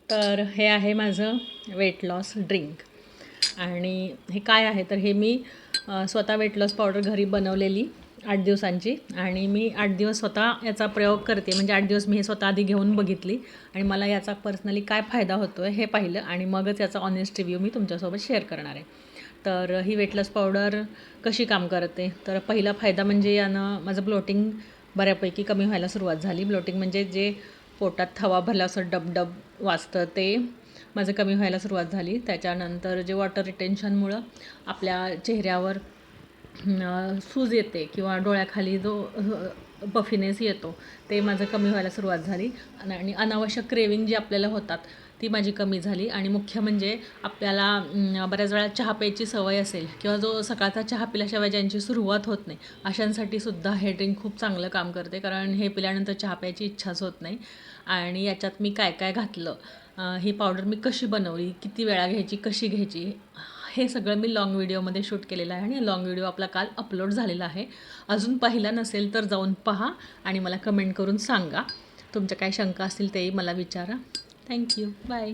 तर हे आहे माझं वेट लॉस ड्रिंक आणि हे काय आहे तर हे मी स्वतः वेट लॉस पावडर घरी बनवलेली 8 दिवसांची आणि मी 8 दिवस स्वतः याचा प्रयोग करते. म्हणजे 8 दिवस मी हे स्वतः आधी घेऊन बघितली आणि मला याचा पर्सनली काय फायदा होतो आहे हे पाहिलं आणि मगच याचा ऑनेस्ट रिव्ह्यू मी तुमच्यासोबत शेअर करणार आहे. तर ही वेट लॉस पावडर कशी काम करते तर पहिला फायदा म्हणजे यानं माझं ब्लोटिंग बऱ्यापैकी कमी व्हायला सुरुवात झाली. ब्लोटिंग म्हणजे जे पोटात थवा भरला असं डबडब वाजतं ते माझं कमी व्हायला सुरुवात झाली. त्याच्यानंतर जे वॉटर रिटेन्शनमुळं आपल्या चेहऱ्यावर सूज येते किंवा डोळ्याखाली जो पफिनेस येतो ते माझं कमी व्हायला सुरुवात झाली आणि अनावश्यक क्रेविंग जी आपल्याला होतात ती माझी कमी झाली. आणि मुख्य म्हणजे आपल्याला बऱ्याच वेळा चहा प्यायची सवय असेल किंवा जो सकाळचा चहा पिल्याशिवाय ज्यांची सुरुवात होत नाही अशांसाठी सुद्धा हे ड्रिंक खूप चांगलं काम करते. कारण हे पिल्यानंतर चहा प्यायची इच्छाच होत नाही. आणि याच्यात मी काय काय घातलं, ही पावडर मी कशी बनवली, किती वेळा घ्यायची, कशी घ्यायची, हे सगळं मी लाँग व्हिडिओमध्ये शूट केलेलं आहे आणि लाँग व्हिडिओ आपला काल अपलोड झालेला आहे. अजून पाहिला नसेल तर जाऊन पहा आणि मला कमेंट करून सांगा. तुमच्या काय शंका असतील तेही मला विचारा. थँक्यू. बाय.